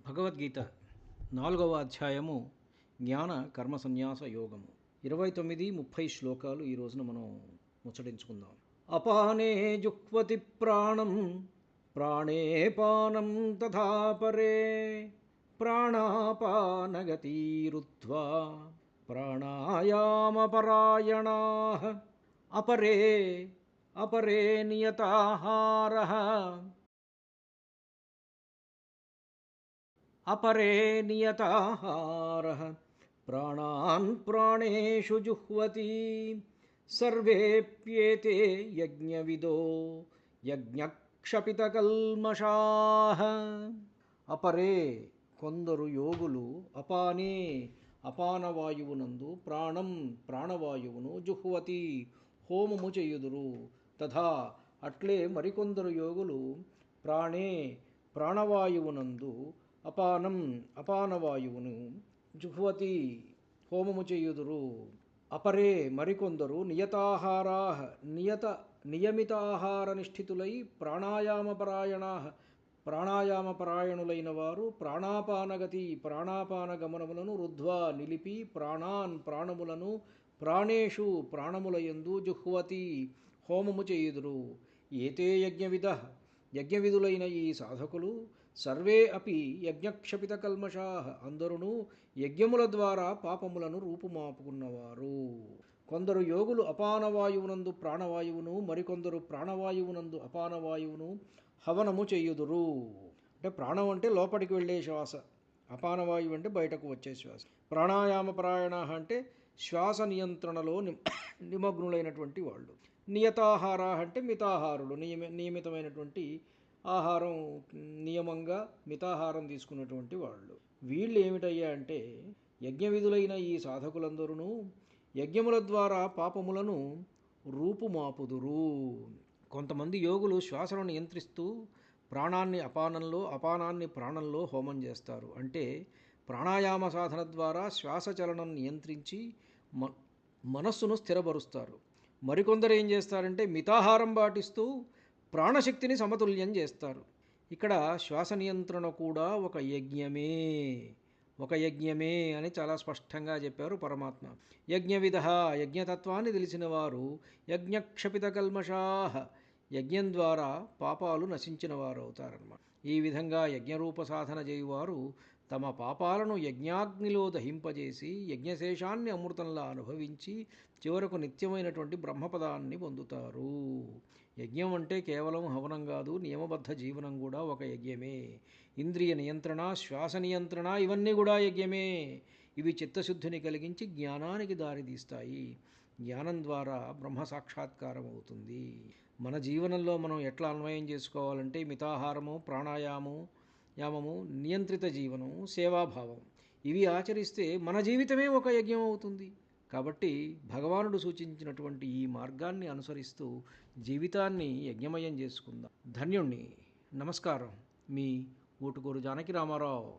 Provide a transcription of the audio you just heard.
భగవద్గీత 4వ అధ్యాయము జ్ఞాన కర్మ సన్యాస యోగము 29-30 శ్లోకాలు ఈ రోజున మనం ముచ్చటించుకుందాం. అపానే జుహ్వతి ప్రాణం ప్రాణే పానం తథా పరే ప్రాణాపానగతిరుత్వా ప్రాణాయామపరాయణాః అపరే అపరే నియతాహారః अपरे नियताहारः प्राणान् प्राणेषु जुह्वति सर्वेप्येते यज्ञविदो यज्ञक्षपितकल्मषाः. अपरे కొందరు యోగులు అపానే అపానవాయువునందు ప్రాణం ప్రాణవాయువును జుహ్వతి హోమము చేయుదురు. తథా అట్లే మరికొందరు యోగులు ప్రాణే ప్రాణవాయువునందు అపానం అపానవాయువును జుహ్వతి హోమము చేయుదురు. అపరే మరికొందరు నియమితాహార నిష్ఠితులై ప్రాణాయామపరాయణులైన వారు ప్రాణాపాన గమనములను రుద్ధ్వా నిలిపి ప్రాణములను ప్రాణేషు ప్రాణములయందు జుహ్వతి హోమము చేయుదురు. ఏతే యజ్ఞవిధులైన ఈ సాధకులు సర్వే అపి యజ్ఞక్షపిత కల్మషాః అందరును యజ్ఞముల ద్వారా పాపములను రూపుమాపుకున్నవారు. కొందరు యోగులు అపానవాయువునందు ప్రాణవాయువును మరికొందరు ప్రాణవాయువునందు అపానవాయువును హవనము చేయుదురు. అంటే ప్రాణం అంటే లోపలికి వెళ్ళే శ్వాస, అపానవాయువు అంటే బయటకు వచ్చే శ్వాస. ప్రాణాయామపరాయణ అంటే శ్వాస నియంత్రణలో నిమగ్నులైనటువంటి వాళ్ళు. నియతాహార అంటే మితాహారులు, నియమితమైనటువంటి ఆహారం నియమంగా మితాహారం తీసుకున్నటువంటి వాళ్ళు. వీళ్ళు ఏమిటయ్యా అంటే యజ్ఞవిధులైన ఈ సాధకులందరూ యజ్ఞముల ద్వారా పాపములను రూపుమాపుదురు. కొంతమంది యోగులు శ్వాసను నియంత్రిస్తూ ప్రాణాన్ని అపానాన్ని ప్రాణంలో హోమం చేస్తారు. అంటే ప్రాణాయామ సాధన ద్వారా శ్వాస చలనం నియంత్రించి మనస్సును స్థిరపరుస్తారు. మరికొందరు ఏం చేస్తారంటే మితాహారం పాటిస్తూ ప్రాణశక్తిని సమతుల్యం చేస్తారు. ఇక్కడ శ్వాస నియంత్రణ కూడా ఒక యజ్ఞమే అని చాలా స్పష్టంగా చెప్పారు పరమాత్మ. యజ్ఞవిధ యజ్ఞతత్వాన్ని తెలిసిన వారు యజ్ఞక్షపిత కల్మషాః యజ్ఞం ద్వారా పాపాలు నశించిన వారు అవుతారన్నమాట. ఈ విధంగా యజ్ఞరూప సాధన చేయువారు తమ పాపాలను యజ్ఞాగ్నిలో దహింపజేసి యజ్ఞశేషాన్ని అమృతంలా అనుభవించి చివరకు నిత్యమైనటువంటి బ్రహ్మపదాన్ని పొందుతారు. యజ్ఞం అంటే కేవలం హవనం కాదు, నియమబద్ధ జీవనం కూడా ఒక యజ్ఞమే. ఇంద్రియ నియంత్రణ, శ్వాస నియంత్రణ ఇవన్నీ కూడా యజ్ఞమే. ఇవి చిత్తశుద్ధిని కలిగించి జ్ఞానానికి దారితీస్తాయి. జ్ఞానం ద్వారా బ్రహ్మ సాక్షాత్కారం అవుతుంది. మన జీవనంలో మనం ఎట్లా అన్వయం చేసుకోవాలంటే మితాహారము, యామము, నియంత్రిత జీవనం, సేవాభావం ఇవి ఆచరిస్తే మన జీవితమే ఒక యజ్ఞం అవుతుంది. కాబట్టి భగవానుడు సూచించినటువంటి ఈ మార్గాన్ని అనుసరిస్తూ జీవితాన్ని యజ్ఞమయం చేసుకుందాం. ధన్యుణ్ణి. నమస్కారం. మీ ఊటుకూరు జానకి రామారావు.